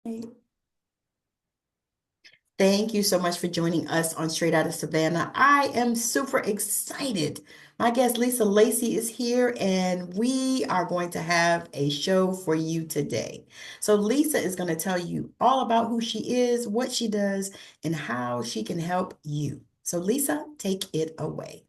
Thank you so much for joining us on Straight Out of Savannah. I am super excited. My guest Lisa Lacy is here, and we are going to have a show for you today. So, Lisa is going to tell you all about who she is, what she does, and how she can help you. So, Lisa, take it away.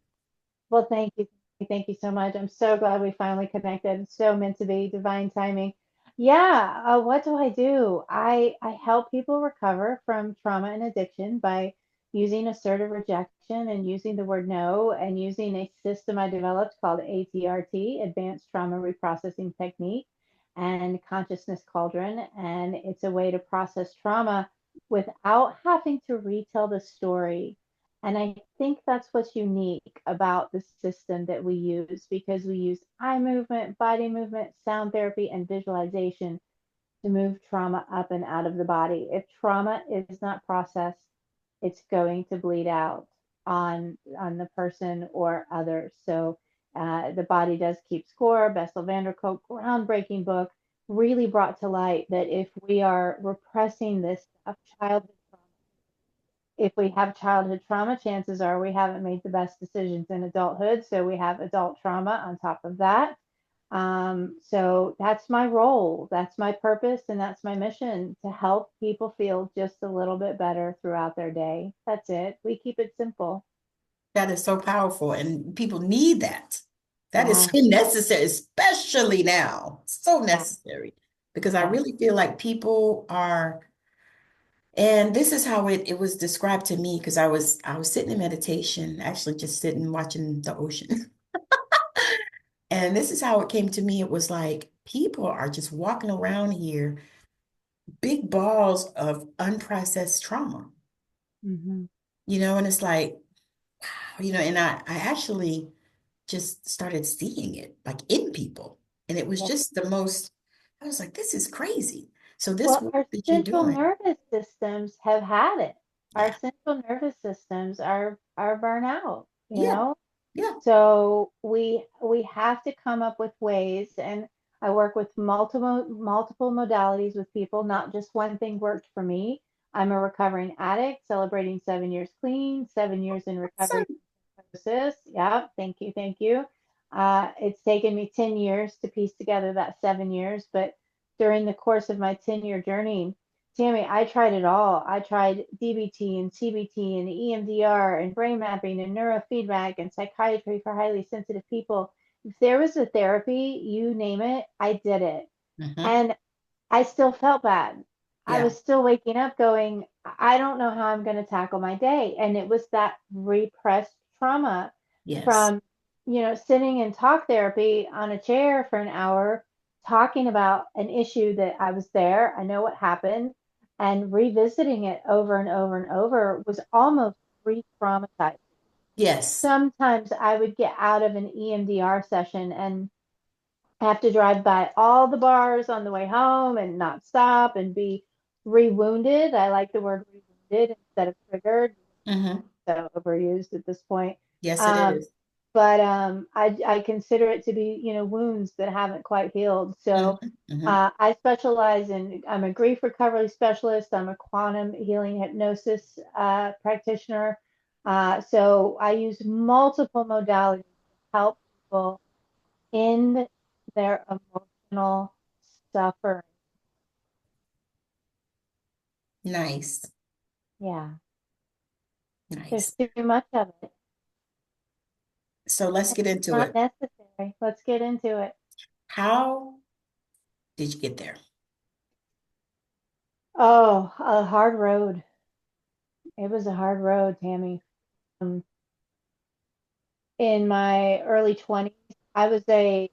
Well, thank you. Thank you so much. I'm so glad we finally connected. It's so meant to be, divine timing. Yeah, what do I do? I help people recover from trauma and addiction by using assertive rejection and using the word no and using a system I developed called ATRT, Advanced Trauma Reprocessing Technique, and Consciousness Cauldron. And it's a way to process trauma without having to retell the story. And I think that's what's unique about the system that we use because we use eye movement, body movement, sound therapy, and visualization to move trauma up and out of the body. If trauma is not processed, it's going to bleed out on the person or others. So the body does keep score. Bessel van der Kolk, groundbreaking book, really brought to light that if we are repressing this of childhood trauma, if we have childhood trauma, chances are we haven't made the best decisions in adulthood. So we have adult trauma on top of that. So that's my role, that's my purpose, and that's my mission to help people feel just a little bit better throughout their day. That's it. We keep it simple. That is so powerful, and people need that. That is Yeah, so necessary, especially now. So yeah, necessary because I yeah. really feel like people are. And this is how it was described to me because I was sitting in meditation, actually just sitting watching the ocean. And this is how it came to me. It was like people are just walking around here, big balls of unprocessed trauma, Hmm. and it's like, wow, and I actually just started seeing it like in people. And it was Yeah. just the most, I was like, this is crazy. So this Well, work our that you're central doing, nervous systems have had it. Our yeah, central nervous systems are burnout, you yeah, know? yeah. So we have to come up with ways, and I work with multiple modalities with people. Not just one thing worked for me. I'm a recovering addict, celebrating 7 years clean, 7 years in recovery So, from hypnosis. Yeah, thank you, thank you. It's taken me 10 years to piece together that 7 years, but during the course of my 10-year journey, Tammy, I tried it all. I tried DBT and CBT and EMDR and brain mapping and neurofeedback and psychiatry for highly sensitive people. If there was a therapy, you name it, I did it. mhm, And I still felt bad. I yeah, was still waking up going, I don't know how I'm going to tackle my day. And it was that repressed trauma yes, from, sitting in talk therapy on a chair for an hour, talking about an issue that I was there. I know what happened. And revisiting it over and over and over was almost re traumatized. yes. Sometimes I would get out of an EMDR session and have to drive by all the bars on the way home and not stop and be re-wounded. I like the word re-wounded instead of triggered. Hmm. So overused at this point. Yes, it Um, is. but I consider it to be, wounds that haven't quite healed. Hmm. So Hmm. I specialize in, I'm a grief recovery specialist. I'm a quantum healing hypnosis practitioner. So I use multiple modalities to help people in their emotional suffering. Nice, Yeah, there's nice. too much of it. So let's get It's into not it. necessary. Let's get into it. How did you get there? Oh, a hard road. It was a hard road, Tammy. Um, in my early 20s, I was a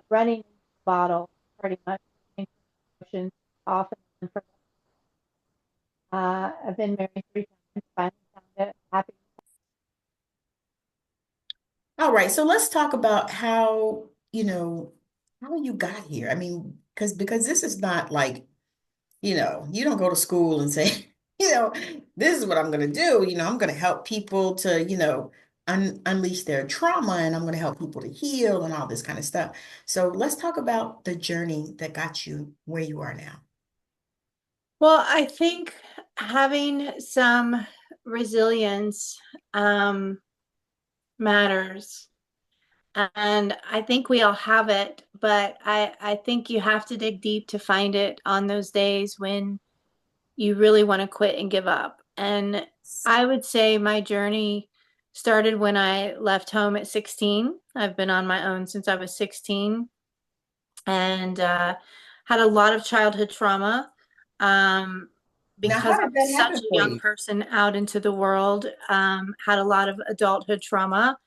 running bottle, pretty much. Emotions off and on for, I've been married 3 times. Finally found it. Happy. All right, so let's talk about how, how you got here. I mean, because this is not like, you don't go to school and say, this is what I'm going to do. I'm going to help people to, unleash their trauma and I'm going to help people to heal and all this kind of stuff. So let's talk about the journey that got you where you are now. Well, I think having some resilience um, matters. And I think we all have it, but I think you have to dig deep to find it on those days when you really want to quit and give up. And I would say my journey started when I left home at 16. I've been on my own since I was 16 and had a lot of childhood trauma Now, how because I did was that such happen a for young you? person out into the world. Had a lot of adulthood trauma,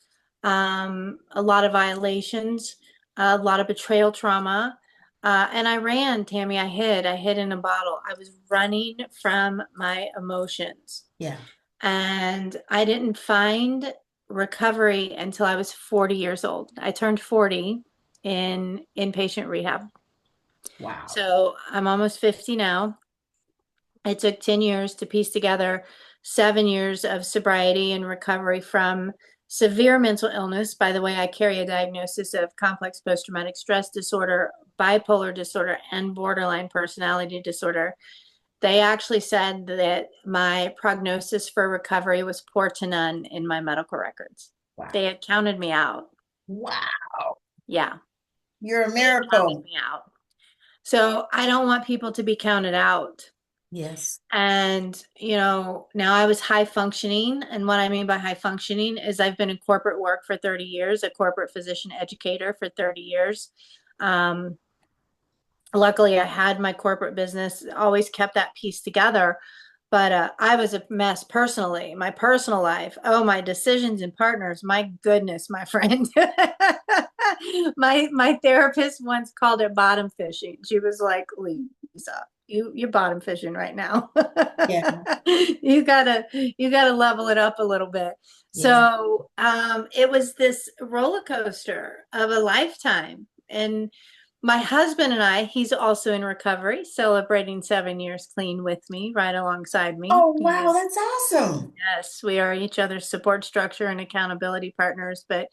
a lot of violations, a lot of betrayal trauma. And I ran, Tammy. I hid in a bottle. I was running from my emotions. Yeah. And I didn't find recovery until I was 40 years old. I turned 40 in inpatient rehab. Wow. So I'm almost 50 now. It took 10 years to piece together 7 years of sobriety and recovery from severe mental illness. By the way, I carry a diagnosis of complex post-traumatic stress disorder, bipolar disorder, and borderline personality disorder. They actually said that my prognosis for recovery was poor to none in my medical records. Wow. They had counted me out. Wow. Yeah, You're a they had counted miracle. me out. So I don't want people to be counted out. Yes. And, now I was high functioning. And what I mean by high functioning is I've been in corporate work for 30 years, a corporate physician educator for 30 years. Um, Luckily, I had my corporate business, always kept that piece together. But I was a mess personally. My personal life, oh, my decisions and partners, my goodness, my friend. My therapist once called it bottom fishing. She was like, Lisa, you're bottom fishing right now. Yeah. You gotta level it up a little bit. Yeah. So it was this roller coaster of a lifetime. And my husband and I, he's also in recovery, celebrating 7 years clean with me, right alongside me. Oh, He wow. is, That's awesome. yes, we are each other's support structure and accountability partners. But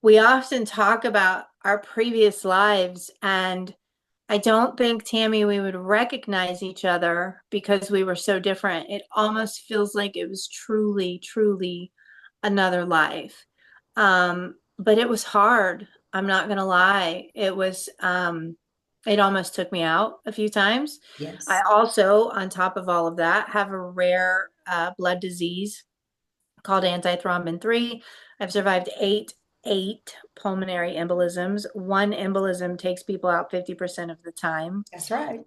we often talk about our previous lives, and I don't think, Tammy, we would recognize each other because we were so different. It almost feels like it was truly, truly another life. But it was hard. I'm not gonna lie. It almost took me out a few times. I Yes. also, on top of all of that, have a rare blood disease called antithrombin 3. I've survived eight pulmonary embolisms. One embolism takes people out 50% of the time. That's right.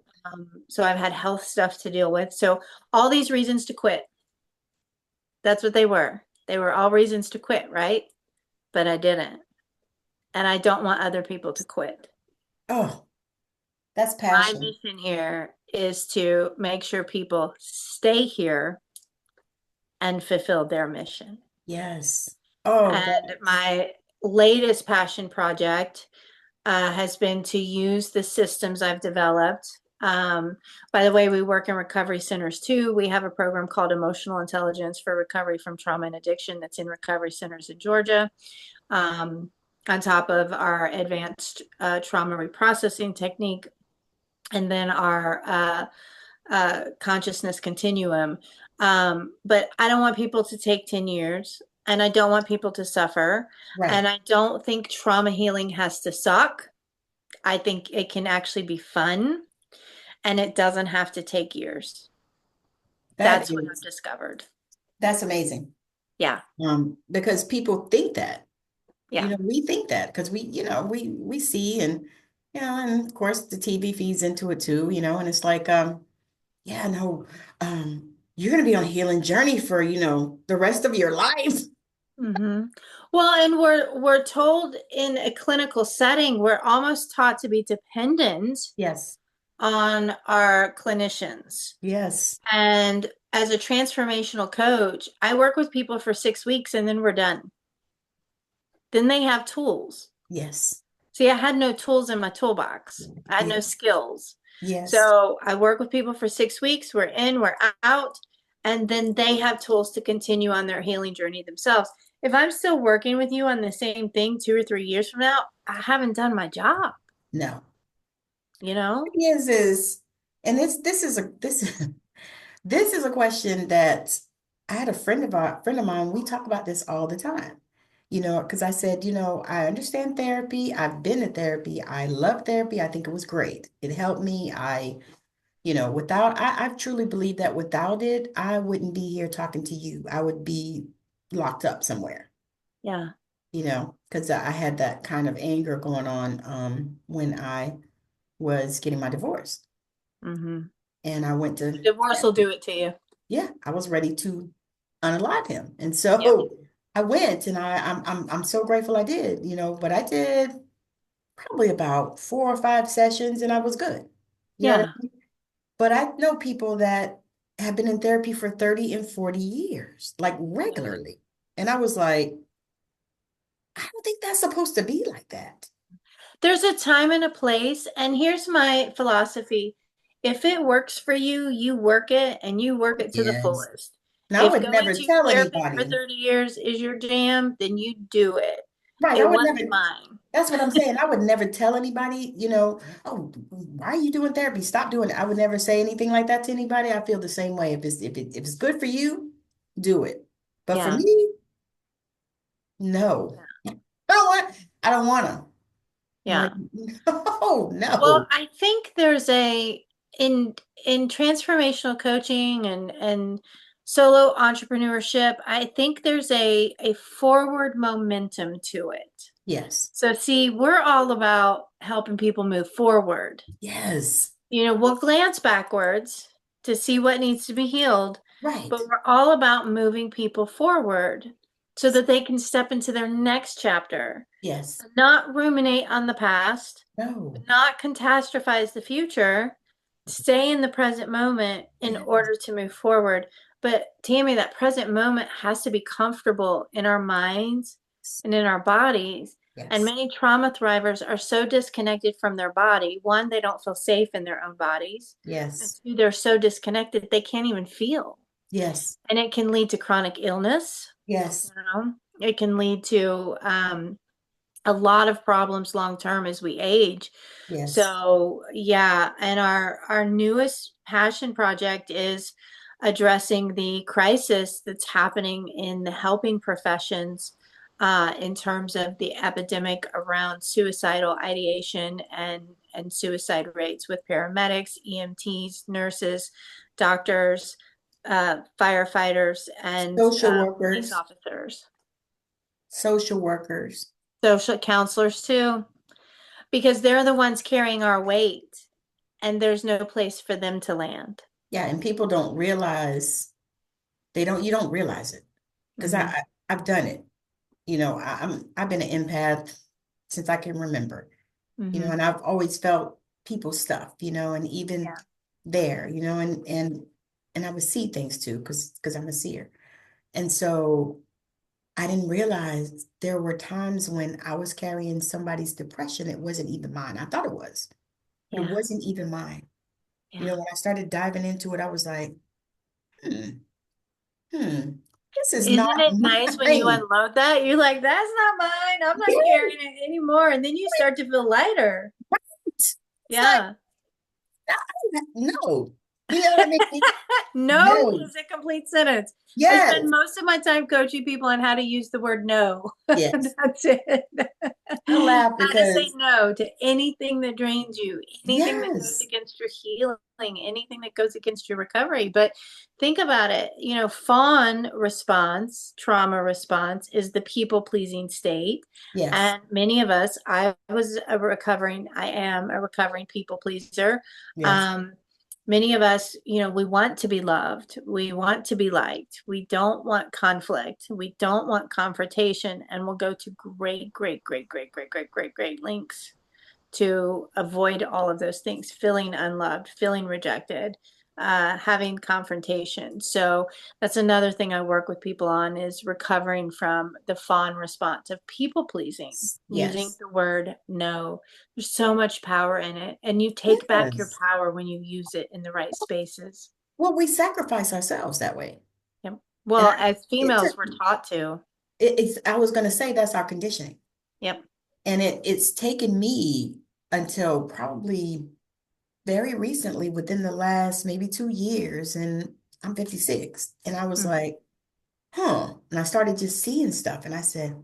So I've had health stuff to deal with. So all these reasons to quit. That's what they were. They were all reasons to quit, right? But I didn't. And I don't want other people to quit. Oh, that's My passion. mission here is to make sure people stay here and fulfill their mission. Yes. Oh, And my latest passion project has been to use the systems I've developed. By the way, we work in recovery centers too. We have a program called Emotional Intelligence for Recovery from Trauma and Addiction that's in recovery centers in Georgia. Um, on top of our advanced trauma reprocessing technique, and then our consciousness continuum. But I don't want people to take 10 years, and I don't want people to suffer. right. And I don't think trauma healing has to suck. I think it can actually be fun, and it doesn't have to take years. That That's what I've is, discovered. that's amazing. Yeah. Because people think that, Yeah. we think that because we see and, and of course the TV feeds into it too, and it's like, yeah, no, you're going to be on a healing journey for, the rest of your life. Hmm. Well, and we're told in a clinical setting, we're almost taught to be dependent Yes. on our clinicians. Yes. And as a transformational coach, I work with people for 6 weeks and then we're done. Then they have tools. Yes. See, I had no tools in my toolbox. I had no Yes. skills. Yes. So I work with people for 6 weeks. We're in, we're out, and then they have tools to continue on their healing journey themselves. If I'm still working with you on the same thing 2 or 3 years from now, I haven't done my job, No. you know? Thing is, And this is a question that I had a friend of mine, we talk about this all the time. Because I said, I understand therapy. I've been to therapy. I love therapy. I think it was great. It helped me. I truly believe that without it, I wouldn't be here talking to you. I would be locked up somewhere, Yeah. because I had that kind of anger going on when I was getting my divorce. Hmm. And I went to Divorce will therapy. do it to you. Yeah, I was ready to unalive him. And Yep. so I went and I'm so grateful I did, but I did probably about 4 or 5 sessions and I was good. You know what Yeah. I mean? But I know people that have been in therapy for 30 and 40 years, like Yeah. regularly. And I was like, I don't think that's supposed to be like that. There's a time and a place, and here's my philosophy. If it works for you, you work it and you work it to the Yes. fullest. Now I If would going never to tell therapy for anybody. 30 years is your jam, then you do it. Right. I It would never. wasn't mine. That's what I'm saying. I would never tell anybody, oh, why are you doing therapy? Stop doing it. I would never say anything like that to anybody. I feel the same way. If it's good for you, do it. But for Yeah. me, no. I don't want to. I'm like, Yeah. no, Well, no. I think there's a in in transformational coaching and solo entrepreneurship, I think there's a forward momentum to it. Yes. So see, we're all about helping people move forward. Yes. We'll glance backwards to see what needs to be healed, Right. but we're all about moving people forward so that they can step into their next chapter, Yes. not ruminate on the past, No. not catastrophize the future, stay in the present moment in Yes. order to move forward. But Tammy, that present moment has to be comfortable in our minds and in our bodies. And Yes. many trauma thrivers are so disconnected from their body. One, they don't feel safe in their own bodies. And Yes. two, they're so disconnected they can't even feel. Yes. And it can lead to chronic illness. Yes. It can lead to a lot of problems long term as we age. Yes. So yeah, and our newest passion project is addressing the crisis that's happening in the helping professions in terms of the epidemic around suicidal ideation and suicide rates with paramedics, EMTs, nurses, doctors, firefighters, and Social police workers. officers, Social workers. social counselors too, because they're the ones carrying our weight and there's no place for them to land. Yeah, and people don't realize you don't realize it because Hmm. I've done it. I've been an empath since I can remember, Hmm. and I've always felt people's stuff, and even Yeah. there, and I would see things too because I'm a seer. And so I didn't realize there were times when I was carrying somebody's depression. It wasn't even mine. I thought it was, but it Yeah. wasn't even mine. Yeah. When I started diving into it, I was like, hmm, hmm, this is Isn't not it nice when you mine. unload that? You're like, that's not mine. I'm not Yeah, carrying it anymore. And then you start to feel lighter. it's like, Yeah. no. You know what I mean? No No. is a complete sentence. I spend Yes. most of my time coaching people on how to use the word no. Yes. That's it. I laugh How to say because, no to anything that drains you, anything that goes yes, against your healing, anything that goes against your recovery. But think about it, fawn response, trauma response is the people pleasing state. yes, And many of us, I am a recovering people pleaser. yes, Um, Many of us, we want to be loved. We want to be liked. We don't want conflict. We don't want confrontation. And we'll go to great, great, great, great, great, great, great, great lengths to avoid all of those things, feeling unloved, feeling rejected, having confrontation. So that's another thing I work with people on is recovering from the fawn response of people pleasing, using yes, the word no. There's so much power in it, and you take back your yes. power when you use it in the right spaces. Well, we sacrifice ourselves that way. Yep. And Well, as it took, females, we're taught to. I was going to say that's our conditioning. Yep. And it's taken me until probably very recently within the last maybe 2 years, and I'm 56. And I was Mm. like, huh. And I started just seeing stuff and I said,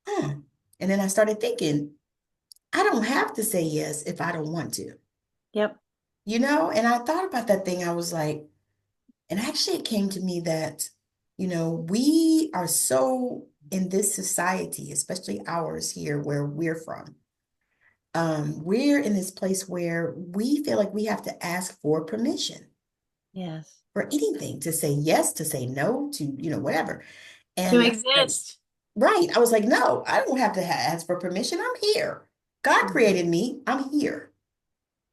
huh. And then I started thinking, I don't have to say yes if I don't want to, Yep. And I thought about that thing. I was like, and actually it came to me that, we are so in this society, especially ours here where we're from. We're in this place where we feel like we have to ask for permission Yes. for anything, to say yes, to say no, to, whatever. To And like, exist. right, I was like, no, I don't have to ask for permission. I'm here. God Mhm. created me. I'm here.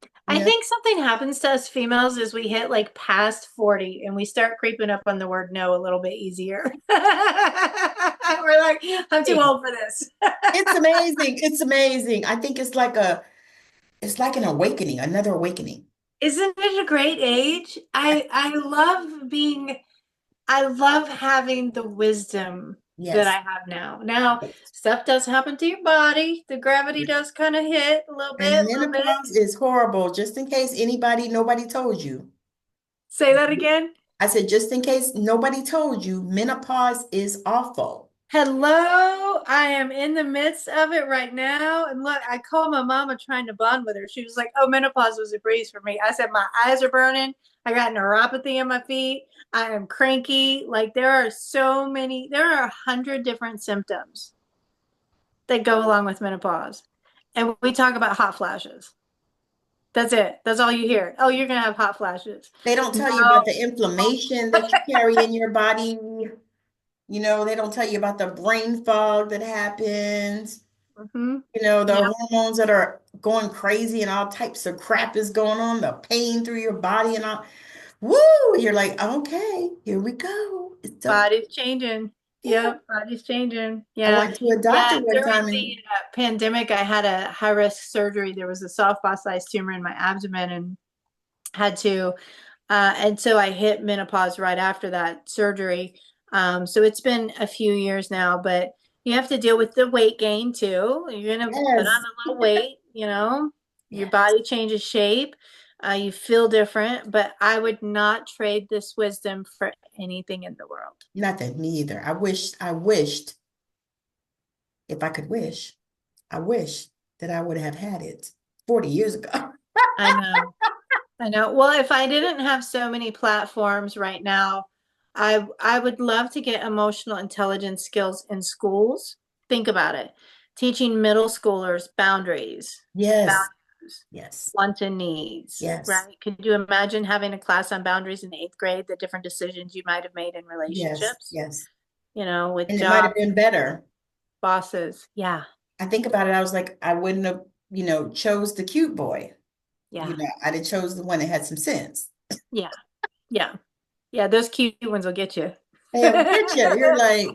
You I know, think something happens to us females as we hit like past 40 and we start creeping up on the word no a little bit easier. We're like, I'm too old for this. it's amazing. It's amazing. I think it's like an awakening, another awakening. Isn't it a great age? I love having the wisdom that I Yes. have now. Now, stuff does happen to your body. The gravity does kind of hit And a little bit. menopause is horrible, just in case nobody told you. Say that again. I said, just in case nobody told you, menopause is awful. Hello, I am in the midst of it right now. And look, I called my mama trying to bond with her. She was like, "Oh, menopause was a breeze for me." I said, "My eyes are burning. I got neuropathy in my feet. I am cranky." Like there are 100 different symptoms that go along with menopause. And we talk about hot flashes. That's it. That's all you hear. Oh, you're gonna have hot flashes. They don't tell you about No. the inflammation that you carry in your body. They don't tell you about the brain fog that happens. Hmm. The hormones that are going crazy and all types of crap is going on, the pain through your body and all. Woo! You're like, okay, here we go. It's a Body's changing. yeah. Yep, body's changing. I Yeah. went to a Yeah, doctor one during time and the pandemic, I had a high risk surgery. There was a softball sized tumor in my abdomen and had to, and so I hit menopause right after that surgery. So it's been a few years now, but you have to deal with the weight gain too. You're gonna put on yes, a little weight, your yes, body changes shape. You feel different, but I would not trade this wisdom for anything in the world. nothing, me either. I wished, if I could wish, I wish that I would have had it 40 years ago. I know. I know. Well, if I didn't have so many platforms right now, I would love to get emotional intelligence skills in schools. Think about it. Teaching middle schoolers boundaries, Yes, values, yes, wants and needs, yes, right? Could you imagine having a class on boundaries in eighth grade, the different decisions you might have made in yes, relationships, yes. with And it might have jobs, been better. bosses? Yeah, I think about it, I was like, I wouldn't have, chose the cute boy. yeah, I'd have chose the one that had some sense. yeah, yeah, yeah. Those cute ones will get you. They'll get you. You're like,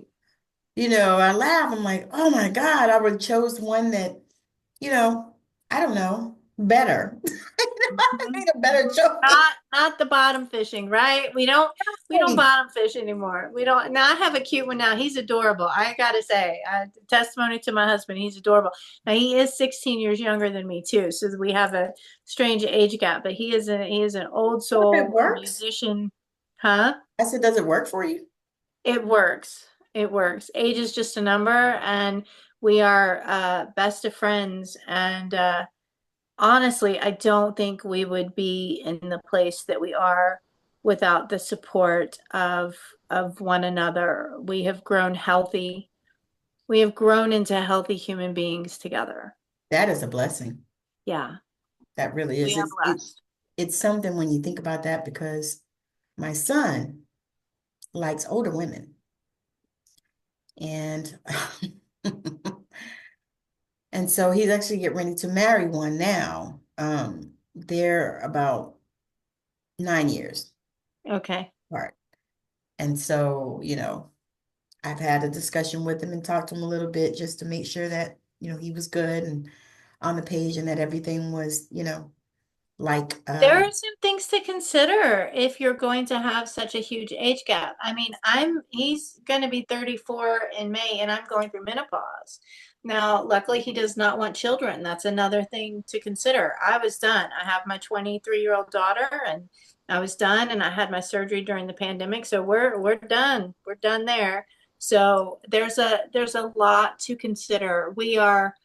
I laugh. I'm like, oh my God, I would have chose one that, you know, I don't know, better. I Mhm, made a better mhm. choice. Not the bottom fishing, right? We don't Right. bottom fish anymore. We don't. Now I have a cute one now. He's adorable. I gotta say, testimony to my husband. He's adorable. Now he is 16 years younger than me too, so we have a strange age gap. But he is an old Well, if it soul, a works, musician, huh? I said, does it work for you? It works. It works. Age is just a number, and we are best of friends. And honestly, I don't think we would be in the place that we are without the support of one another. We have grown healthy. We have grown into healthy human beings together. That is a blessing. Yeah, That really we is. are blessed. It's something when you think about that because my son likes older women. And and so he's actually getting ready to marry one now. They're about 9 years Okay. apart. And so, I've had a discussion with him and talked to him a little bit just to make sure that, he was good and on the page and that everything was, like There are some things to consider if you're going to have such a huge age gap. I mean, he's going to be 34 in May and I'm going through menopause. Now, luckily, he does not want children. That's another thing to consider. I was done. I have my 23-year-old daughter, and I was done, and I had my surgery during the pandemic. So we're done. We're done there. So there's a lot to consider. We are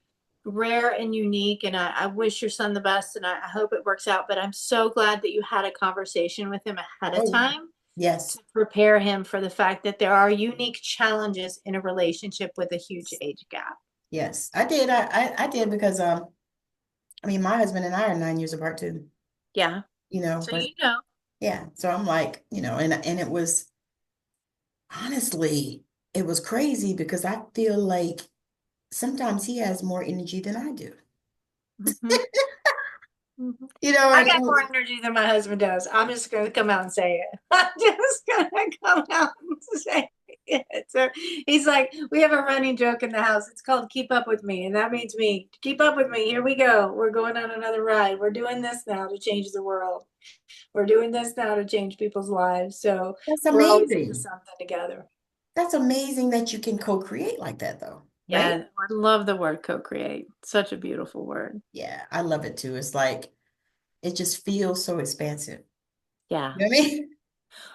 rare and unique, and I wish your son the best, and I hope it works out. But I'm so glad that you had a conversation with him ahead of Oh, time to yes. prepare him for the fact that there are unique challenges in a relationship with a huge age gap. Yes. I did. I did because I mean my husband and I are 9 years apart too, Yeah. So but you know, yeah. So I'm like, and it was honestly, it was crazy because I feel like sometimes he has more energy than I do. hmm hmm You know, I and, got more and energy than my husband does. I'm just going to come out and say it. I'm just going to come out and say it. So he's like, we have a running joke in the house. It's called "Keep Up with Me," and that means me. Keep up with me. Here we go. We're going on another ride. We're doing this now to change the world. We're doing this now to change people's lives. So that's we're always into amazing. something together. That's amazing that you can co-create like that though, right? Yeah, I love the word co-create. Such a beautiful word. Yeah, I love it too. It's like it just feels so expansive. Yeah. You know what I mean?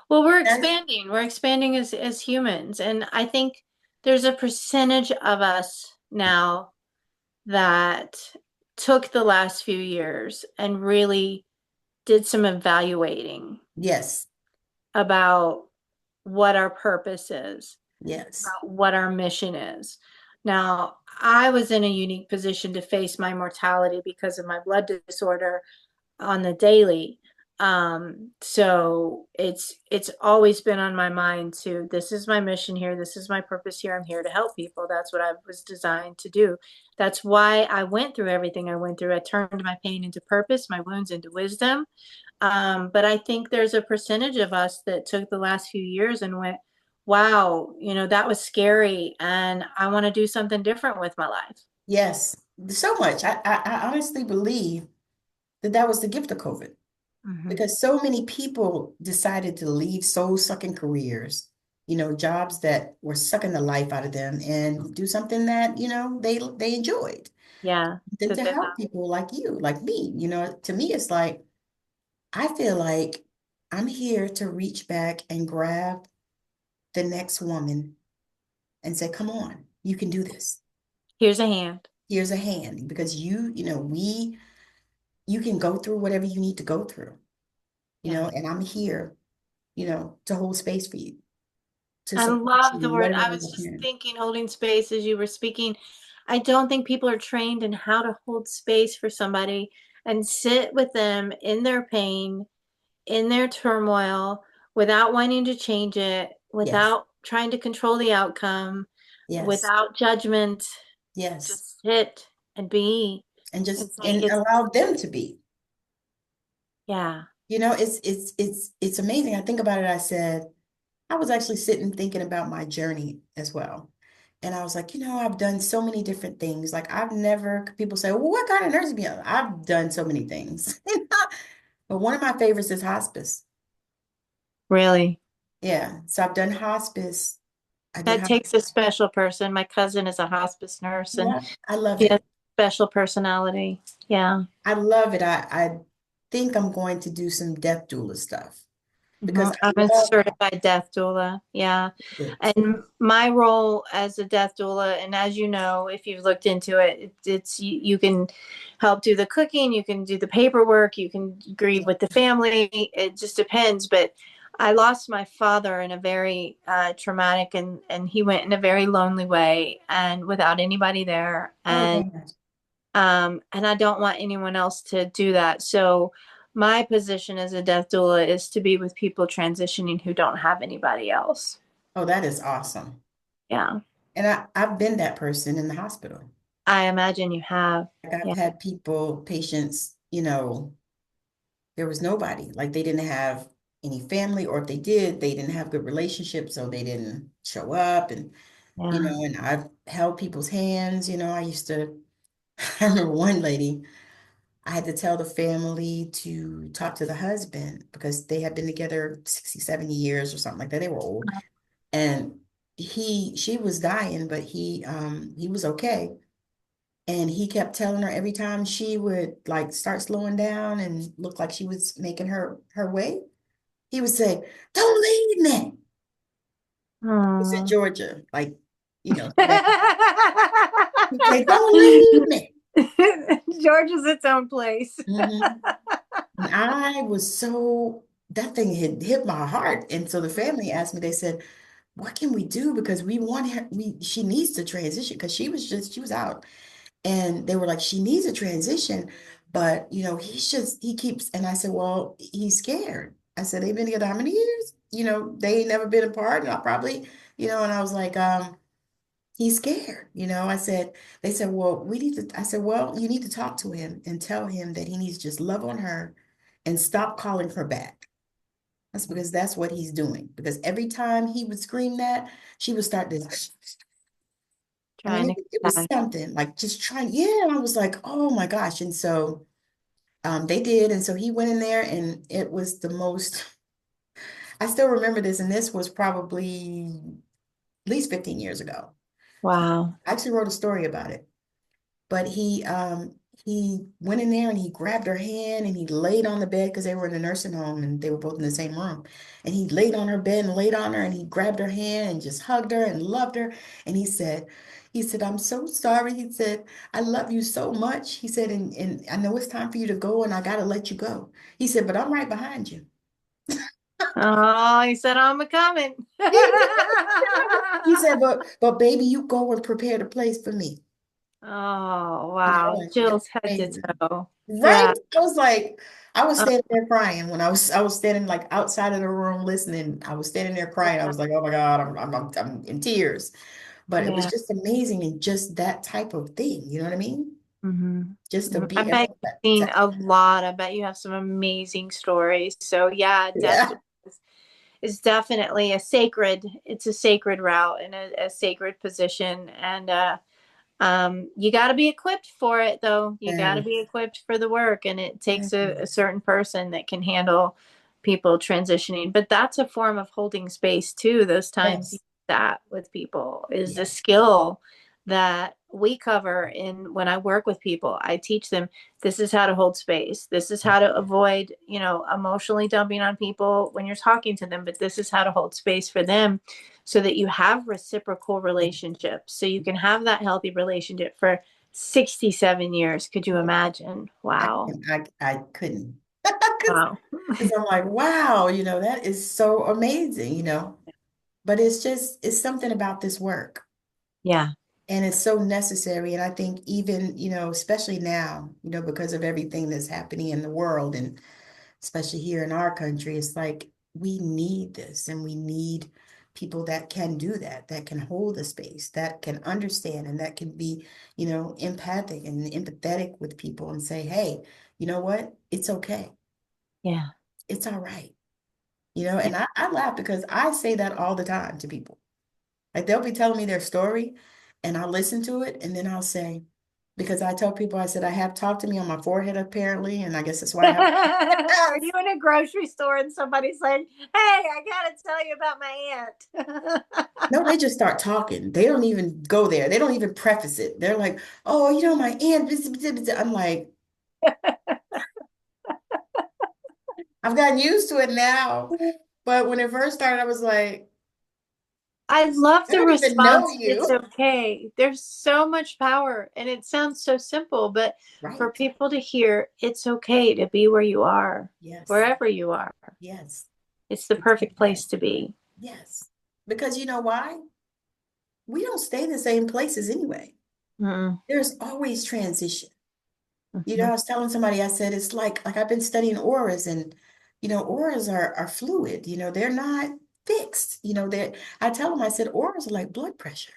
Well, we're That's expanding. We're expanding as humans, and I think there's a percentage of us now that took the last few years and really did some evaluating yes, about what our purpose is, yes, about what our mission is. Now, I was in a unique position to face my mortality because of my blood disorder on the daily. So it's always been on my mind to this is my mission here, this is my purpose here. I'm here to help people. That's what I was designed to do. That's why I went through everything I went through. I turned my pain into purpose, my wounds into wisdom. But I think there's a percentage of us that took the last few years and went, wow, that was scary, and I want to do something different with my life. yes. So much. I honestly believe that that was the gift of COVID hmm because so many people decided to leave soul-sucking careers, jobs that were sucking the life out of them and do something that, they enjoyed. Yeah, Then that to they help people like you, like me, to me, it's like, I feel like I'm here to reach back and grab the next woman and say, come on, you can do this. here's a hand. Here's a hand because you can go through whatever you need to go through, Yeah. and I'm here, to hold space for you, to I support love you the in word. whatever I way was I just can. thinking, holding space as you were speaking. I don't think people are trained in how to hold space for somebody and sit with them in their pain, in their turmoil, without wanting to change it, Yes, without trying to control the outcome, yes, without judgment. yes. Just sit and be And and just say, and it's, allow them to be. yeah, It's amazing. I think about it. I said, I was actually sitting thinking about my journey as well. And I was like, I've done so many different things. Like I've never, people say, well, what kind of nursing be on? I've done so many things. But one of my favorites is hospice. really. Yeah. So I've done hospice. I did That hospice. takes a special person. My cousin is a hospice nurse and Yeah. I love she has it. a special personality. Yeah. I love it. I think I'm going to do some death doula stuff because I'm I a love certified death doula. Yeah. it. And my role as a death doula, and as you know, if you've looked into it, it's you can help do the cooking, you can do the paperwork, you can grieve with the family. It just depends. But I lost my father in a very traumatic and he went in a very lonely way and without anybody there. Oh, God. And I don't want anyone else to do that. So my position as a death doula is to be with people transitioning who don't have anybody else. Oh, that is awesome. Yeah. And I've been that person in the hospital. I imagine you have. Like I've Yeah. had patients, there was nobody. Like they didn't have any family, or if they did, they didn't have good relationships, so they didn't show up. And, Yeah. and I've held people's hands. I used to, I remember one lady, I had to tell the family to talk to the husband because they had been together 60, 70 years or something like that. They were old. And she was dying, but he was okay. And he kept telling her every time she would like start slowing down and look like she was making her way, he would say, "Don't leave me." It's in Oh. Georgia, like, Savannah. He'd say, "Don't leave me." Georgia's its own place. Mhm. And I was so, that thing had hit my heart. And so the family asked me, they said, "What can we do? Because we want her, she needs to transition," because she was out. And they were like, "She needs a transition, but he keeps," and I said, "Well, he's scared." I said, "They've been together how many years? They ain't never been apart, and I probably, and I was like, he's scared, I said, they said, "Well, I said, "Well, you need to talk to him and tell him that he needs to just love on her and stop calling her back." That's because that's what he's doing. Because every time he would scream that, she would start this. I mean, Trying to it was connect. something like just trying. Yeah, and I was like, "Oh my gosh!" And so they did, and so he went in there, and it was the most. I still remember this, and this was probably at least 15 years ago. Wow. I actually wrote a story about it. But he went in there and he grabbed her hand and he laid on the bed because they were in a nursing home and they were both in the same room. And he laid on her bed and laid on her and he grabbed her hand and just hugged her and loved her. And he said, "I'm so sorry." He said, "I love you so much." He said, and I know it's time for you to go and I gotta let you go. He said, "But I'm right behind you." Oh, he said, I'm a coming. He said, "But baby, you go and prepare the place for me." Oh, And I wow. went, "It was Chills head to amazing." toe. Right? Yeah. I was like, I was Oh, standing there crying when I was standing like outside of the room listening. I was standing there crying. I was like, "Oh my God, I'm in tears." But it was yeah. just amazing and just that type of thing. You know what I mean? Just to I be able bet you've seen a lot. I bet you have some amazing stories. So yeah, death yeah. is definitely it's a sacred route and a sacred position. And you got to be equipped for it, though. You got to Yeah. be equipped for the work, and it Yeah. takes a certain person that can handle people transitioning. But that's a form of holding space too. Those times you Yes. that with people is a Yes. skill that we cover in when I work with people. I teach them this is how to hold space. This is how to avoid, emotionally dumping on people when you're talking to them, but this is how to hold space for them so that you have reciprocal relationships. So you can have that healthy relationship for 67 years. Could you imagine? Wow. I couldn't. Because Wow. I'm like, wow, that is so amazing. But it's something about this work. Yeah. And it's so necessary. And I think even, especially now, because of everything that's happening in the world and especially here in our country, it's like we need this and we need people that can do that can hold the space, that can understand and that can be, empathic and empathetic with people and say, "Hey, you know what? It's okay. Yeah. It's all right." And I laugh because I say that all the time to people. Like they'll be telling me their story and I'll listen to it and then I'll say, because I tell people, I said, I have talked to me on my forehead apparently, and I guess that's why I have. Are you in a grocery store and somebody's like, hey, I got to tell you about my aunt? No, they just start talking. They don't even go there. They don't even preface it. They're like, "Oh, my aunt." I'm like, I've gotten used to it now. But when it first started, I was like, I love "I the don't even know response. It's you." okay. There's so much power, and it sounds so simple, but for Right. people to hear, it's okay to be where you are, Yes. wherever you are. Yes. It's the It's perfect okay. place to be. Yes. Because you know why? We don't stay in the same places anyway. Mm-mm. There's always transition. I Mhm. was telling somebody, I said, it's like I've been studying auras and, auras are fluid, they're not fixed. I tell them, I said, auras are like blood pressure.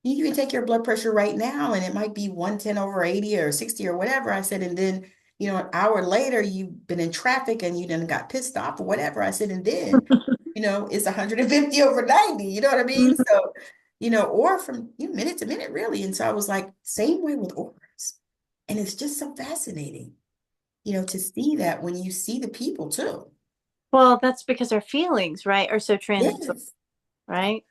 You can take your blood pressure right now and it might be 110 over 80 or 60 or whatever. I said, and then, an hour later, you've been in traffic and you then got pissed off or whatever. I said, and then, it's 150 over 90. You know what I mean? So, or from minute to minute, really. And so I was like, same way with auras. And it's just so fascinating, to see that when you see the people too. Well, that's because our feelings, right, are so transitory, Yes. right?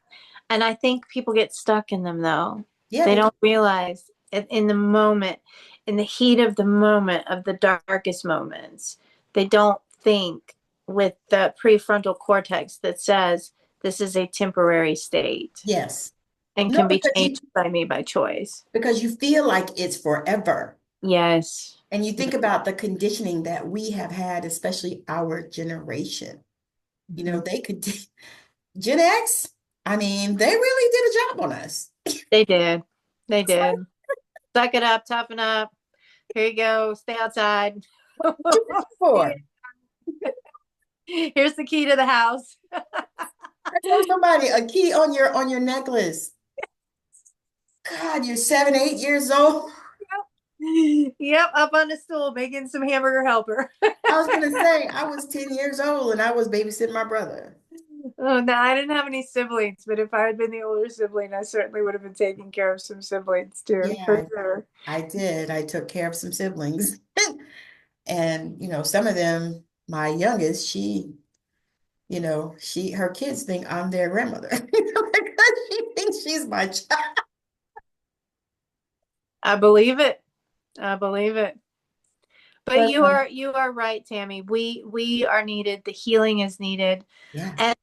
And I think people get stuck in them though. Yeah, They they do. don't realize. in the moment, in the heat of the moment, of the darkest moments. They don't think with the prefrontal cortex that says this is a temporary state Yes. and No, can be changed by me by choice. because you feel like it's forever. Yes. And you think about the conditioning that we have had, especially our generation. You know, Mhm. they could, Gen X, I mean, they really did a job on us. They did. They It's like, did. Suck it up, toughen up. Here you go. Stay outside. what you looking for? Here's the key to the house. I told somebody a key on your necklace. God, you're 7, 8 years old. Yep, up on the stool making some hamburger helper. I was gonna say I was 10 years old and I was babysitting my brother. Oh, no, I didn't have any siblings, but if I had been the older sibling, I certainly would have been taking care of some siblings too, for Yeah, sure. I did. I took care of some siblings. And, some of them, my youngest, her kids think I'm their grandmother. Because she thinks she's my child. I believe it. I believe it. But But you are right, Tammy. We are needed. The healing is needed. yeah, And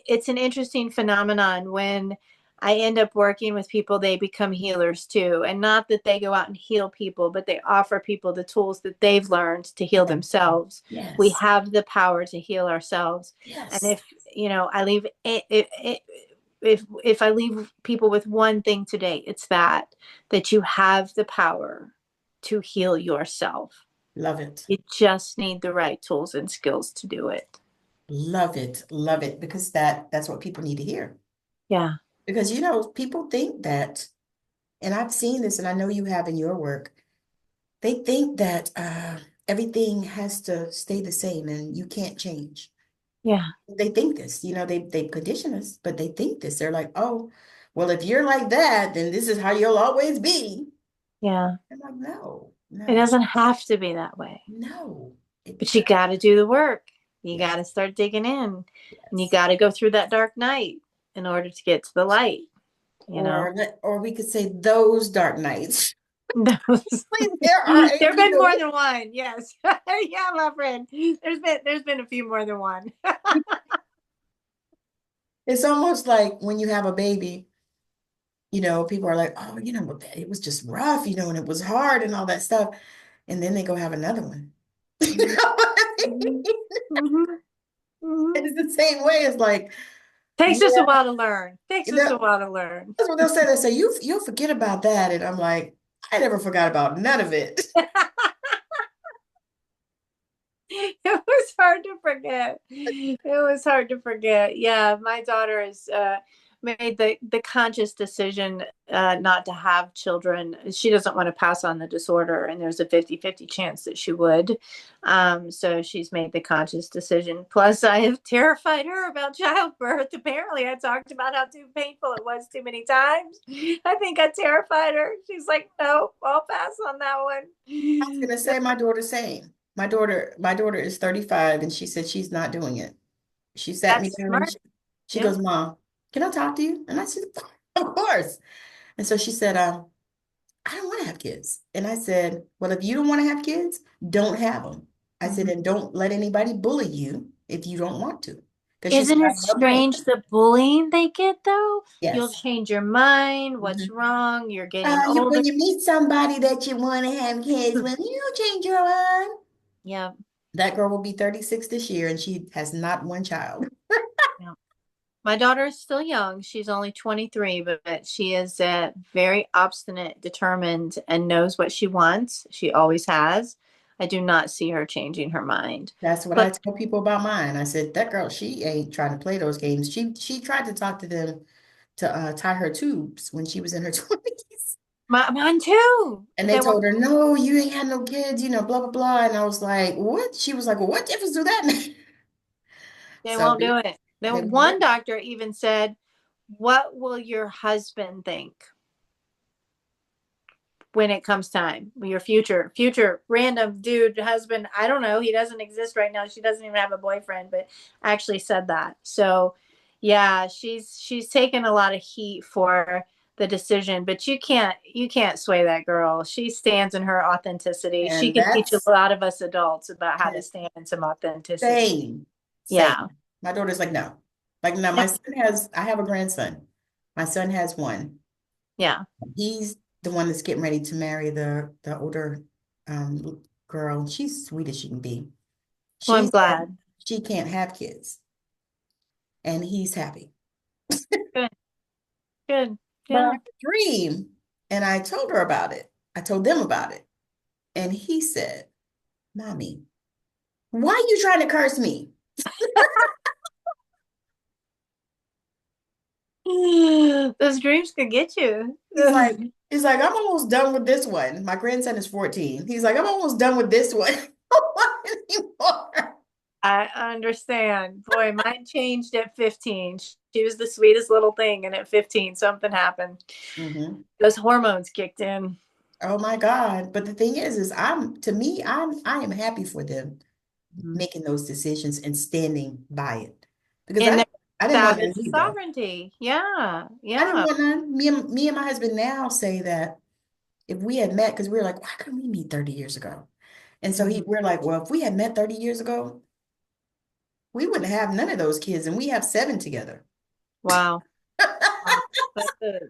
it's an interesting phenomenon when I end up working with people, they become healers too. And not that they go out and heal people, but they offer people the tools that they've learned to heal yeah, themselves. We yes, have the power to heal ourselves. And yes. if, I leave if I leave people with one thing today, it's that you have the power to heal yourself. Love it. You just need the right tools and skills to do it. Love it. Love it. Because that's what people need to hear. Yeah. Because people think that, and I've seen this and I know you have in your work, they think that everything has to stay the same and you can't change. Yeah. They think this, they condition us, but they think this. They're like, oh, well, if you're like that, then this is how you'll always be. Yeah. I'm like, no, It no, doesn't have to be that way, no. but you got to do the work. You got Yes, to start digging in and you yes. got to go through that dark night in order to get to the light, you know? Or we could say those dark nights. Those- There are a There've been more few. than one. Yes. Yeah, my friend. There's been a few more than one. It's almost like when you have a baby, people are like, oh, it was just rough, and it was hard and all that stuff. And then they go have another one. You Mhm, know what I mhm, mean? mhm, mhm. It's the same way. It's like, Takes us a yeah, while to learn. Takes us a while to learn. that's what they'll say. They say, you'll forget about that. And I'm like, I never forgot about none of it. It was hard to forget. It was hard to forget. Yeah, my daughter has made the conscious decision not to have children. She doesn't want to pass on the disorder, and there's a 50-50 chance that she would. So she's made the conscious decision. Plus, I have terrified her about childbirth. Apparently, I talked about how too painful it was too many times. I think I terrified her. She's like, no, I'll pass on that I was one. gonna say my daughter same. My daughter is 35 and she said she's not doing it. She sat me That's down and smart. she Yeah. goes, Mom, can I talk to you? And I said, of course. And so she said, I don't want to have kids. And I said, well, if you don't want to have kids, don't have them. I said, Mhm. and don't let anybody bully you if you don't want to. Because she said, Isn't I it love playing. strange the bullying they get though? You'll Yes. change your mind. What's Mhm. wrong? You're getting older. When you meet somebody that you want to have kids with, you change your mind. Yeah. That girl will be 36 this year and she has not one child. Yeah. My daughter is still young. She's only 23, but she is very obstinate, determined, and knows what she wants. She always has. I do not see her changing her mind. That's what I But tell people about mine. I said, that girl, she ain't trying to play those games. She tried to talk to them to tie her tubes when she was in her 20s. mine too. And they They won't. told her, no, you ain't had no kids, blah, blah, blah. And I was like, what? She was like, well, what difference do that make? They So won't do it. they Then won't do one it. doctor even said, "What will your husband think when it comes time? Your future random dude husband? I don't know. He doesn't exist right now. She doesn't even have a boyfriend, but actually said that. So, yeah, she's taken a lot of heat for the decision, but you can't sway that girl. She stands in her authenticity. She And can teach a that's lot of us adults about how to stand in some authenticity. same, same. Yeah. My daughter's like, no. Like, no, I have a grandson. My son has one. Yeah. He's the one that's getting ready to marry the older girl. She's sweet as she can be. Well, I'm She said glad. she can't have kids, and he's happy. Good. Good. But I Yeah. have a dream, and I told her about it. I told them about it, and he said, "Mommy, why are you trying to curse me?" Those dreams could get you. He's like, he's like, I'm almost done with this one. My grandson is 14. He's like, I'm almost done with this one. I don't want anymore. I understand. Boy, mine changed at 15. She was the sweetest little thing, and at 15, something happened. Mhm. Those hormones kicked in. Oh my God. But the thing is to me, I am happy for them Mhm. making those decisions and standing by it. Because And there's I didn't want none savage either. sovereignty. Yeah. I didn't Yeah. want none. Me and my husband now say that if we had met, because we were like, why couldn't we meet 30 years ago? And so Mhm. we're like, well, if we had met 30 years ago, we wouldn't have none of those kids, and we have seven together. Wow. Wow. I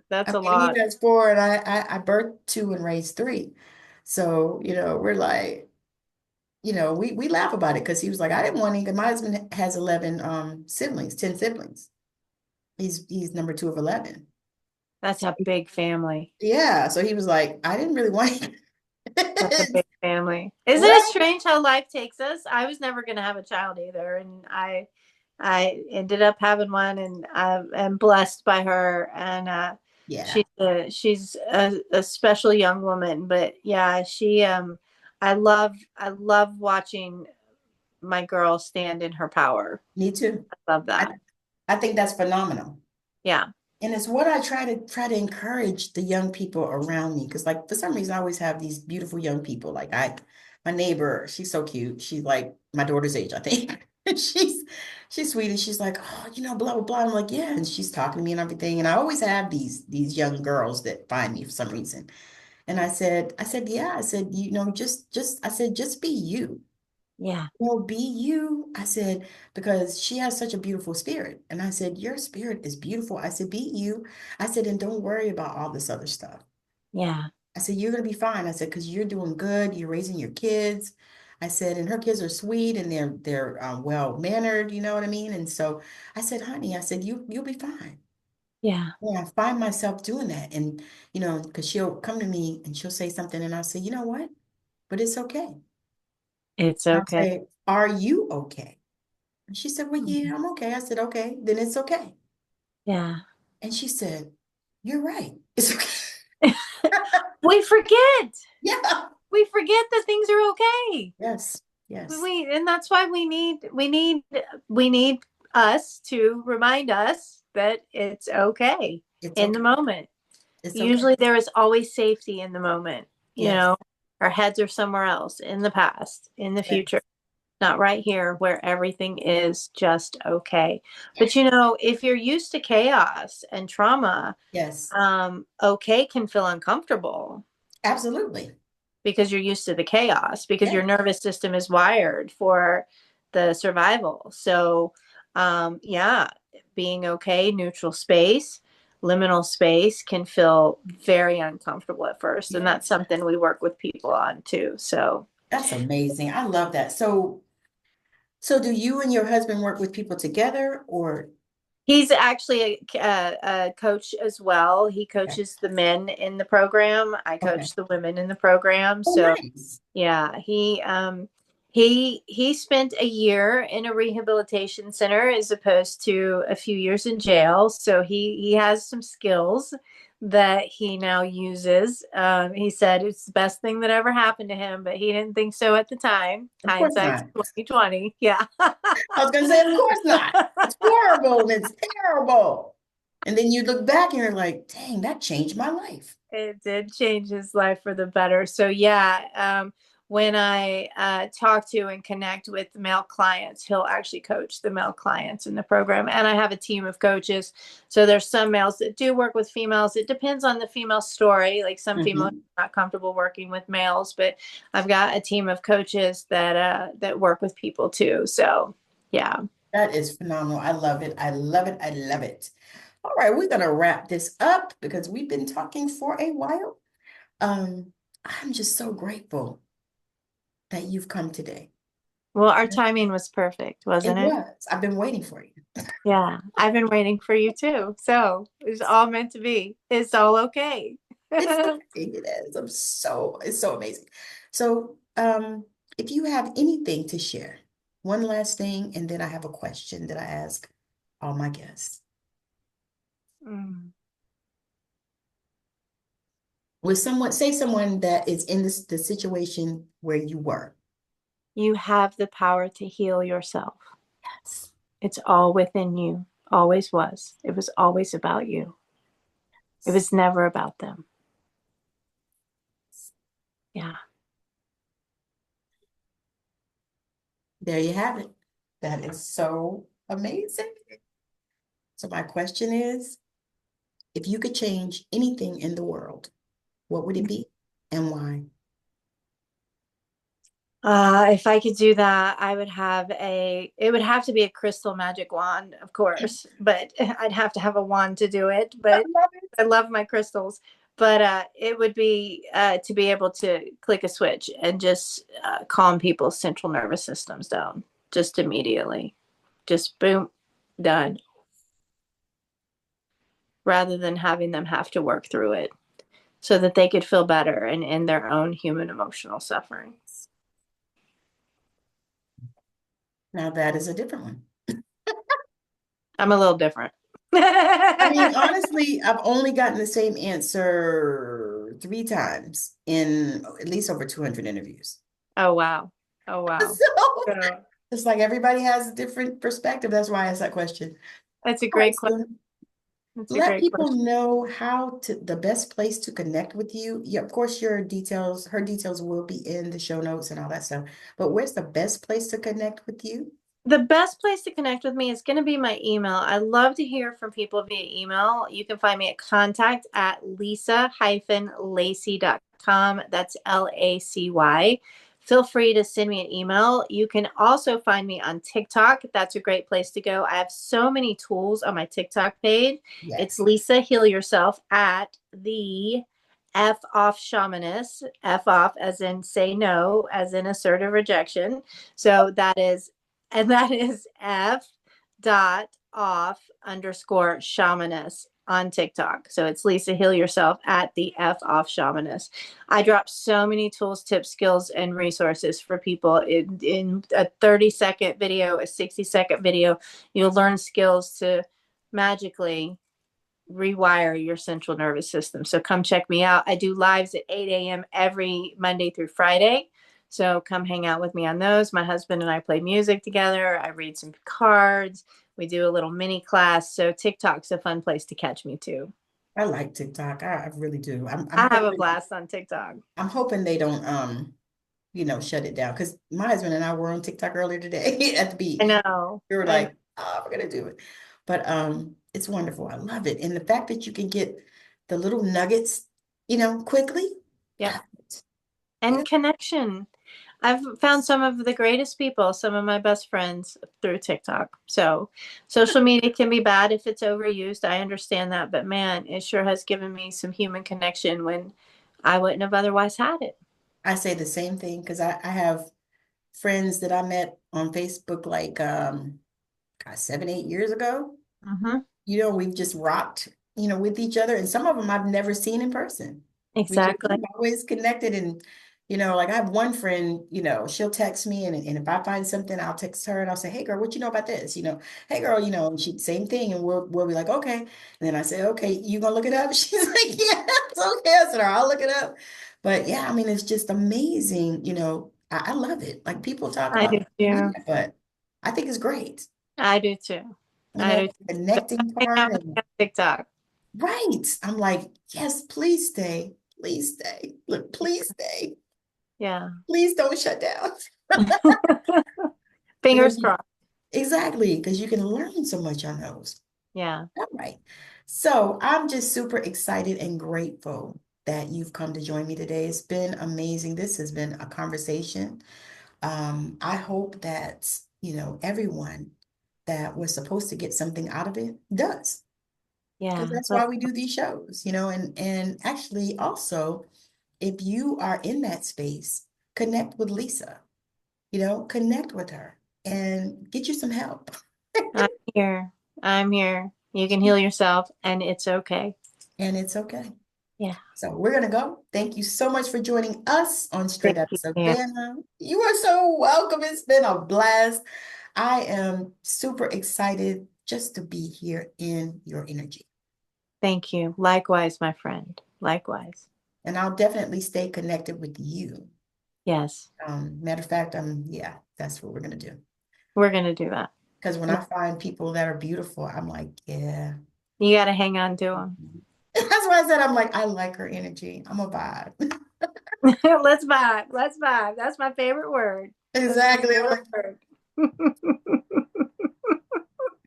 That's a mean, he lot. has four, and I birthed two and raised three. So, we're like, we laugh about it because he was like, I didn't want any, 'cause my husband has 11 siblings, 10 siblings. He's number two of 11. That's a big family. Yeah. So he was like, I didn't really want That's a it. big family. Isn't it Right? strange how life takes us? I was never going to have a child either, and I ended up having one, and I am blessed by her. And Yeah. she's a special young woman. But yeah, I love watching my girl stand in her power. Me too. I love I, that. I think that's phenomenal. Yeah. And it's what I try to encourage the young people around me. Because like for some reason I always have these beautiful young people. Like my neighbor, she's so cute. She's like my daughter's age, I think. She's sweet and she's like, oh, blah blah blah. I'm like, yeah, and she's talking to me and everything. And I always have these young girls that find me for some reason. And I said, yeah, I said, just I said, just be you. Yeah. Well, be you. I said, because she has such a beautiful spirit. And I said, your spirit is beautiful. I said, be you. I said, and don't worry about all this other stuff. Yeah. I said, you're going to be fine. I said, because you're doing good. You're raising your kids. I said, and her kids are sweet and they're well mannered. You know what I mean? And so I said, honey, I said, you'll be fine. Yeah. Yeah, I find myself doing that. And, because she'll come to me and she'll say something and I'll say, you know what? But it's okay. It's I'll okay. say, are you okay? And she said, well, Mhm. yeah, I'm okay. I said, okay, then it's okay. Yeah. And she said, you're right. It's okay. We forget. Yeah. We forget that things are okay. Yes. Yes. And that's why we need us to remind us that it's okay It's in the okay. moment. It's okay. Usually there is always safety in the moment. Yes. Our heads are somewhere else, in the past, in the Yes. future, not right here where everything is just okay. But Yes. if you're used to chaos and trauma, Yes. okay can feel uncomfortable Absolutely. because you're used to the chaos, because your Yes. nervous system is wired for the survival. So, yeah, being okay, neutral space, liminal space can feel very uncomfortable at first. And that's Yes. something we work with people on too. So, That's amazing. I love that. So do you and your husband work with people together or? he's actually a coach as well. He Okay. coaches the men in the program. I Okay. coach the women in the program. Oh, So, nice. yeah, he spent a year in a rehabilitation center as opposed to a few years in jail. So he has some skills that he now uses. He said it's the best thing that ever happened to him, but he didn't think so at the time. Of course Hindsight's not. 2020. Yeah. I was going to say, of course not. It's horrible and it's terrible. And then you look back and you're like, dang, that changed my life. It did change his life for the better. So yeah, when I talk to and connect with male clients, he'll actually coach the male clients in the program. And I have a team of coaches. So there's some males that do work with females. It depends on the female story. Like some females Mhm. are not comfortable working with males, but I've got a team of coaches that work with people too. So yeah. That is phenomenal. I love it. I love it. I love it. All right, we're gonna wrap this up because we've been talking for a while. Um, I'm just so grateful that you've come today. Well, our timing was perfect, It wasn't it? was. I've been waiting for you. Yeah, I've been waiting for you too. So it's all meant to be. It's all okay. It's okay. It is. It's so amazing. So, if you have anything to share, one last thing, and then I have a question that I ask all my guests. Mm. With someone, say someone that is in the situation where you were. You have the power to heal yourself. Yes. It's all within you. Always was. It was always about you. It was never about them. Yeah. There you have it. That is so amazing. So my question is, if you could change anything in the world, what would it be and why? If I could do that, it would have to be a crystal magic wand, of course, but I'd have to have a wand to do it. I But love it. I love my crystals. But it would be to be able to click a switch and just calm people's central nervous systems down just immediately. Just boom, done, rather than having them have to work through it so that they could feel better and end their own human emotional suffering. Now that is a different one. I'm a little different. I mean, honestly, I've only gotten the same answer 3 times in at least over 200 interviews. Oh, wow. Oh, wow. So So it's like everybody has a different perspective. That's why I asked that question. that's a All right, great question. so That's a let great people question. know the best place to connect with you. Yeah, of course, her details will be in the show notes and all that stuff. But where's the best place to connect with you? The best place to connect with me is going to be my email. I love to hear from people via email. You can find me at contact at lisa-lacy.com. That's Lacy. Feel free to send me an email. You can also find me on TikTok. That's a great place to go. I have so many tools on my TikTok page. It's Yes, Lisa Heal Yourself at the F off shamanist, F off as in say no, as in assertive rejection. So that is F dot off underscore shamanist on TikTok. So it's Lisa Heal Yourself at the F off shamanist. I drop so many tools, tips, skills, and resources for people in a 30-second video, a 60-second video. You'll learn skills to magically rewire your central nervous system. So come check me out. I do lives at 8 a.m. every Monday through Friday. So come hang out with me on those. My husband and I play music together. I read some cards. We do a little mini class. So TikTok's a fun place to catch me too. I like TikTok. I really do. I have a blast on TikTok. I'm hoping they don't shut it down because my husband and I were on TikTok earlier today at the I beach. know. We were I know. like, oh, we're gonna do it. But it's wonderful. I love it. And the fact that you can get the little nuggets, quickly. Yep. Love it. Yeah. And connection. I've found some of the greatest people, some of my best friends through TikTok. So social media can be bad if it's overused. I understand that, but man, it sure has given me some human connection when I wouldn't have otherwise had it. I say the same thing because I have friends that I met on Facebook like God, 7, 8 years ago. Hmm. We've just rocked, with each other. And some of them I've never seen in person. Exactly. We've always connected. And, like I have one friend, she'll text me and if I find something, I'll text her and I'll say, hey girl, what you know about this? Hey girl, and she same thing. And we'll be like, okay. And then I say, okay, you gonna look it up? She's like, yeah, it's okay. I said, I'll look it up. But yeah, I mean, it's just amazing. I love it. Like people talk I about do too. media, but I think it's great. I do too. I do too. The So connecting hang out part with me and on TikTok. right. I'm like, yes, please stay. Please stay. Look, please stay. Yeah. Please don't shut down. Fingers Because you- crossed. exactly, because you can learn so much on those. Yeah. All right. So I'm just super excited and grateful that you've come to join me today. It's been amazing. This has been a conversation. I hope that, everyone that was supposed to get something out of it does, because Yeah. that's why we do these shows, and actually also, if you are in that space, connect with Lisa, connect with her and get you some help. I'm here. I'm here. You can heal yourself and it's okay. And it's okay. Yeah. So we're going to go. Thank you so much for joining us on Thank Straight Up you, Pam. Savannah. You are so welcome. It's been a blast. I am super excited just to be here in your energy. Thank you. Likewise, my friend. Likewise. And I'll definitely stay connected with you. Yes. Matter of fact, yeah, that's what we're going to do. We're going to do that. Because when I find people that are beautiful, I'm like, yeah. You got to hang on to them. That's why I said, I'm like, I like her energy. I'm a vibe. Let's vibe. Let's vibe. That's my favorite word. Exactly. I'm like, Word.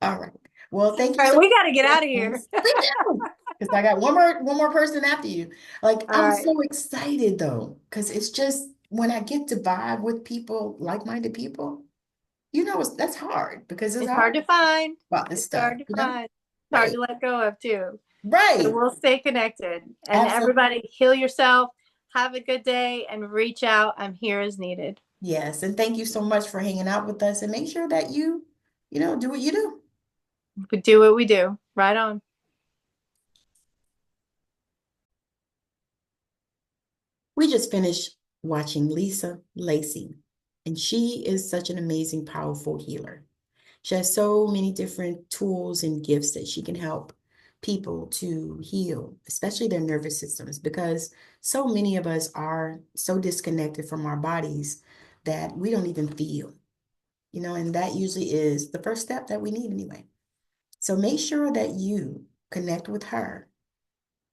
all right. Well, thank you All right, so we got to get much. out of here. We do. Because I got one more person after you. Like, All I'm right. so excited though, because it's just when I get to vibe with people, like-minded people, that's hard because it's It's hard hard to find. about this It's stuff, hard to find. It's hard Right. to let go of too. So Right. we'll stay connected. And Absolutely. everybody heal yourself. Have a good day and reach out. I'm here as needed. Yes. And thank you so much for hanging out with us and make sure that you do what you do. We do what we do. Right on. We just finished watching Lacy, and she is such an amazing, powerful healer. She has so many different tools and gifts that she can help people to heal, especially their nervous systems, because so many of us are so disconnected from our bodies that we don't even feel, and that usually is the first step that we need anyway. So make sure that you connect with her.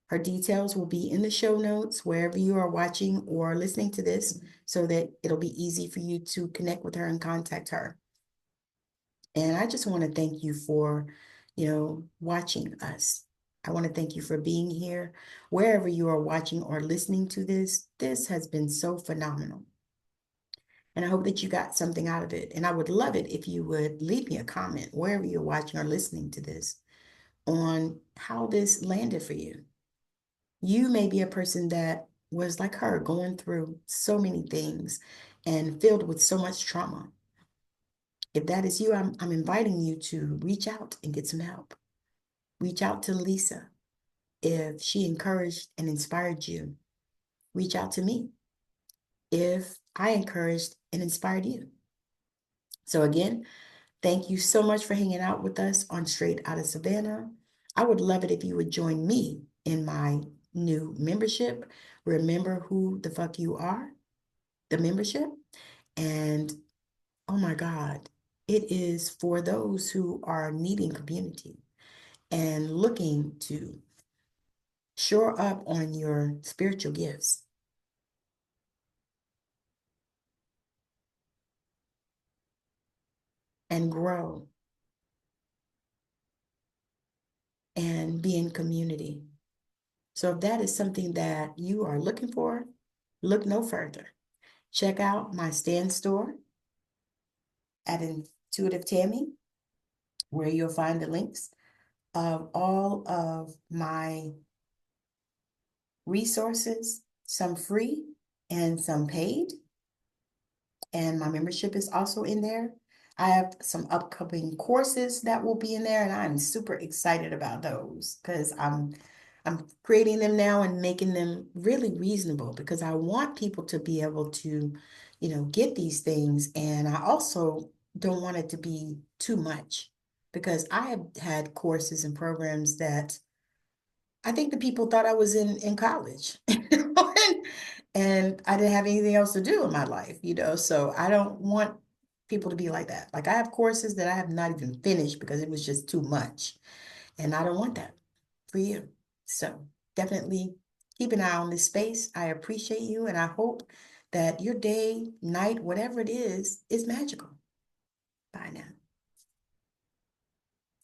Her details will be in the show notes wherever you are watching or listening to this so that it'll be easy for you to connect with her and contact her. And I just want to thank you for, watching us. I want to thank you for being here. Wherever you are watching or listening to this, this has been so phenomenal. And I hope that you got something out of it. And I would love it if you would leave me a comment wherever you're watching or listening to this on how this landed for you. You may be a person that was like her, going through so many things and filled with so much trauma. If that is you, I'm inviting you to reach out and get some help. Reach out to Lisa. If she encouraged and inspired you, reach out to me. If I encouraged and inspired you. So again, thank you so much for hanging out with us on Straight Outta Savannah. I would love it if you would join me in my new membership. Remember who the fuck you are, the membership. And oh my God, it is for those who are needing community and looking to shore up on your spiritual gifts and grow and be in community. So if that is something that you are looking for, look no further. Check out my stand store at Intuitive Tammy, where you'll find the links of all of my resources, some free and some paid. And my membership is also in there. I have some upcoming courses that will be in there, and I'm super excited about those because I'm creating them now and making them really reasonable because I want people to be able to, get these things. And I also don't want it to be too much because I have had courses and programs that I think the people thought I was in college. And I didn't have anything else to do in my life, so I don't want people to be like that. Like I have courses that I have not even finished because it was just too much. And I don't want that for you. So definitely keep an eye on this space. I appreciate you and I hope that your day, night, whatever it is magical. Bye now.